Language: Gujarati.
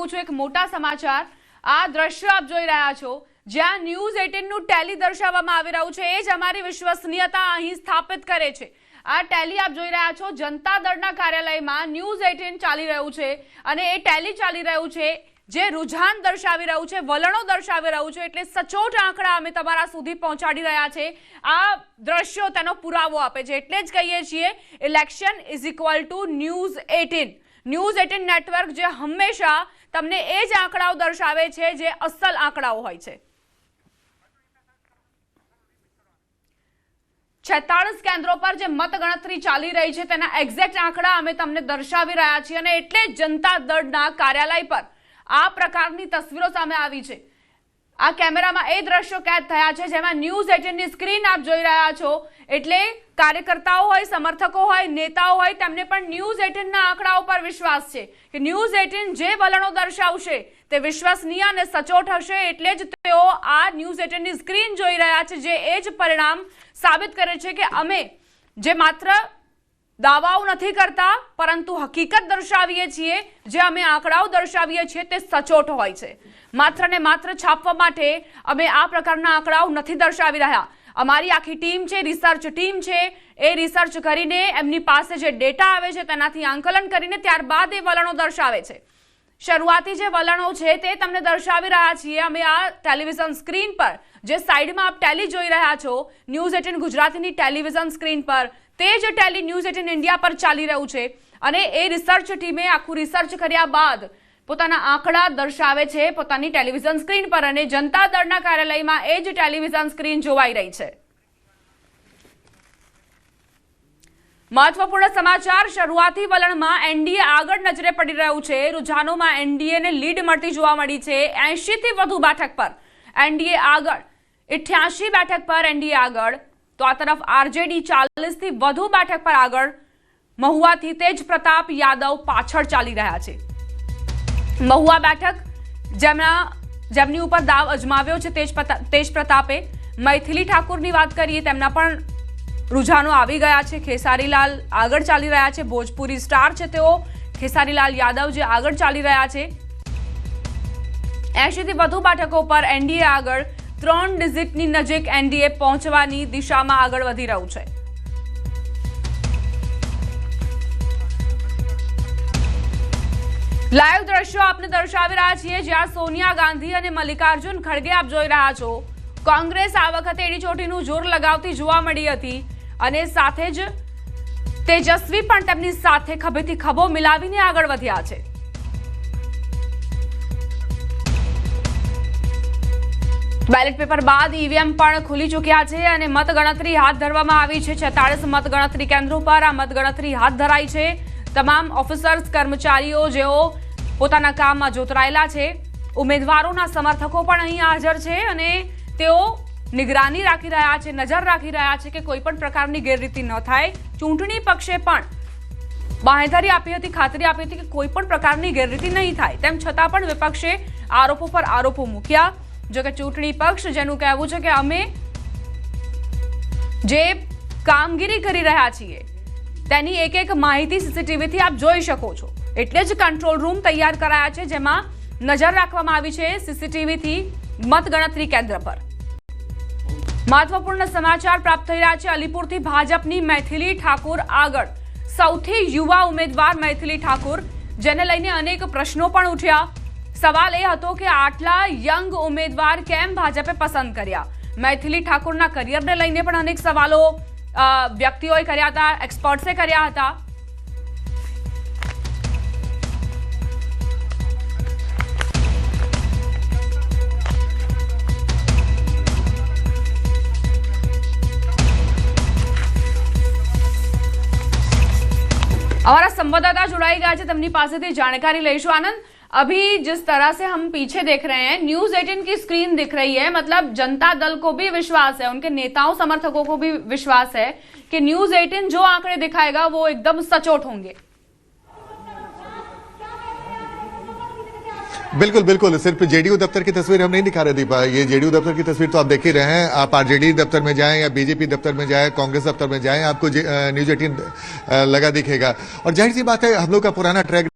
માંગુ છું એક મોટા સમાચાર। આ દ્રશ્ય આપ જોઈ રહ્યા છો જ્યાં ન્યૂઝ 18 નું ટેલી દર્શાવવામાં આવી રહ્યું છે, એ જ અમારી વિશ્વસનીયતા અહીં સ્થાપિત કરે છે। આ ટેલી આપ જોઈ રહ્યા છો જનતા દળના કાર્યાલયમાં ન્યૂઝ 18 ચાલી રહ્યું છે અને એ ટેલી ચાલી રહ્યું છે જે રૂઝાન દર્શાવી રહ્યું છે, વલણો દર્શાવી રહ્યું છે, એટલે સચોટ આંકડા અમે તમારા સુધી પહોંચાડી રહ્યા છે। આ દ્રશ્યો તેનો પુરાવો આપે છે, એટલે જ કહીએ છીએ election is equal to news 18। News 18 network જે હંમેશા તમને એ જ આંકડાઓ દર્શાવે છે જે અસલ આંકડાઓ હોય છે। 46 કેન્દ્રો પર જે મતગણતરી ચાલી રહી છે તેના એક્ઝેક્ટ આંકડા અમે તમને દર્શાવી રહ્યા છીએ અને એટલે જ જનતા દળના કાર્યાલય પર આ પ્રકારની તસવીરો સામે આવી છે। આ કેમેરામાં એ દ્રશ્યો કેદ થયા છે જેમાં ન્યૂઝ 18 ની સ્ક્રીન આપ જોઈ રહ્યા છો, એટલે કાર્યકર્તાઓ હોય, સમર્થકો હોય, નેતાઓ હોય, તેમને પણ ન્યૂઝ 18 ના આંકડાઓ પર વિશ્વાસ છે કે ન્યૂઝ 18 જે વલણો દર્શાવશે તે વિશ્વસનીય અને સચોટ હશે, એટલે જ તેઓ આ ન્યૂઝ 18 ની સ્ક્રીન જોઈ રહ્યા છે, જે એ જ પરિણામ સાબિત કરે છે કે અમે જે માત્ર દાવાઓ નથી કરતા પરંતુ હકીકત દર્શાવીએ છીએ, જે અમે આંકડાઓ દર્શાવીએ છીએ તે સચોટ હોય છે। માત્ર ને માત્ર છાપવા માટે અમે આ પ્રકારના આંકડાઓ નથી દર્શાવી રહ્યા। અમારી આખી ટીમ છે, રિસર્ચ ટીમ છે, એ રિસર્ચ કરીને એમની પાસે જે ડેટા આવે છે તેનાથી આંકલન કરીને ત્યારબાદ એ વલણો દર્શાવે છે। શરૂઆતી જે વલણો છે તે તમને દર્શાવી રહ્યા છીએ અમે આ ટેલિવિઝન સ્ક્રીન પર, જે સાઈડમાં આપ ટેલી જોઈ રહ્યા છો ન્યૂઝ 18 ગુજરાતીની ટેલિવિઝન સ્ક્રીન પર, તે જ ટેલી ન્યૂઝ 18 ઇન્ડિયા પર ચાલી રહ્યું છે અને એ રિસર્ચ ટીમે આખું રિસર્ચ કર્યા બાદ પોતાના આંકડા દર્શાવે છે પોતાની ટેલિવિઝન સ્ક્રીન પર અને જનતા દળના કાર્યાલયમાં એ જ ટેલિવિઝન સ્ક્રીન જોવાઈ રહી છે। મહત્વપૂર્ણ સમાચાર, શરૂઆતી વલણમાં એનડીએ આગળ નજરે પડી રહ્યું છે। રૂઝાનોમાં એનડીએને લીડ મળતી જોવા મળી છે। 80 થી વધુ બેઠક પર એનડીએ આગળ, 88 બેઠક પર એનડીએ આગળ, તો આ તરફ આરજેડી 40 થી વધુ બેઠક પર આગળ, મહુવાથી તેજ પ્રતાપ યાદવ પાછળ ચાલી રહ્યા છે। મહુવા બેઠક જેમની ઉપર દાવ અજમાવ્યો છે તેજ પ્રતાપે, મૈથિલી ઠાકુરની વાત કરીએ તેમના પણ રૂઝાનો આવી ગયા છે। ખેસારીલાલ આગળ ચાલી રહ્યા છે, ભોજપુરી સ્ટાર છે તેઓ, ખેસારીલાલ યાદવ જે આગળ ચાલી રહ્યા છે। 80 થી વધુ બેઠકો પર એનડીએ આગળ, 3 ડિજિટની નજીક એનડીએ પહોંચવાની દિશામાં આગળ વધી રહ્યું છે। લાઈવ દ્રશ્યો આપને દર્શાવી રહ્યા છીએ જ્યાં સોનિયા ગાંધી અને મલ્લિકાર્જુન ખડગે આપ જોઈ રહ્યા છો। કોંગ્રેસ આ વખતે એડીચોટીનું જોર લગાવતી જોવા મળી હતી અને સાથે જ તેજસ્વી પણ તેમની સાથે ખભેથી ખભો મિલાવીને આગળ વધ્યા છે। બેલેટ પેપર બાદ ઈવીએમ પણ ખુલી ચૂક્યા છે અને મતગણતરી હાથ ધરવામાં આવી છે। 46 મતગણતરી કેન્દ્રો પર આ મતગણતરી હાથ ધરાઈ છે। તમામ ઓફિસર્સ, કર્મચારીઓ જેઓ પોતાના કામમાં જોતરાયેલા છે, ઉમેદવારોના સમર્થકો પણ અહીં હાજર છે અને તેઓ નિગરાની રાખી રહ્યા છે, નજર રાખી રહ્યા છે કે કોઈ પણ પ્રકારની ગેરરીતિ ન થાય। ચૂંટણી પક્ષે પણ બાંહેધરી આપી હતી, ખાતરી આપી હતી કે કોઈ પણ પ્રકારની ગેરરીતિ નહીં થાય, તેમ છતાં પણ વિપક્ષે આરોપો પર આરોપો મૂક્યા। જો કે ચૂંટણી પક્ષ જેનું કહેવું છે કે અમે જે કામગીરી કરી રહ્યા છીએ તેની એક એક માહિતી સીસીટીવીથી આપ જોઈ શકો છો, એટલે જ કંટ્રોલ રૂમ તૈયાર કરાયા છે જેમાં નજર રાખવામાં આવી છે સીસીટીવીથી મતગણતરી કેન્દ્ર પર। મહત્વપૂર્ણ સમાચાર પ્રાપ્ત થઈ રહ્યા છે અલીપુરથી ભાજપની મૈથિલી ઠાકુર આગળ, સૌથી યુવા ઉમેદવાર મૈથિલી ઠાકુર, જેને લઈને અનેક પ્રશ્નો પણ ઉઠ્યા। સવાલ એ હતો કે આટલા યંગ ઉમેદવાર કેમ ભાજપે પસંદ કર્યા। મૈથિલી ઠાકુરના કરિયરને લઈને પણ અનેક સવાલો વ્યક્તિઓએ કર્યા હતા, એક્સપર્ટ્સે કર્યા હતા। हमारा संवाददाता जुड़ाई गया है, तमनी पासेથી जानकारी લઈશું। आनंद, अभी जिस तरह से हम पीछे देख रहे हैं न्यूज़ 18 की स्क्रीन दिख रही है, मतलब जनता दल को भी विश्वास है, उनके नेताओं समर्थकों को भी विश्वास है कि न्यूज़ 18 जो आंकड़े दिखाएगा वो एकदम सचोट होंगे। बिल्कुल बिल्कुल, सिर्फ जेडीयू दफ्तर की तस्वीर हम नहीं दिखा रहे दीपा, ये जेडीयू दफ्तर की तस्वीर तो आप देख ही रहे हैं। आप आरजेडी दफ्तर में जाएं या बीजेपी दफ्तर में जाएं, कांग्रेस दफ्तर में जाएं, आपको न्यूज़ 18 लगा दिखेगा। और जाहिर सी बात है, हम लोग का पुराना ट्रैक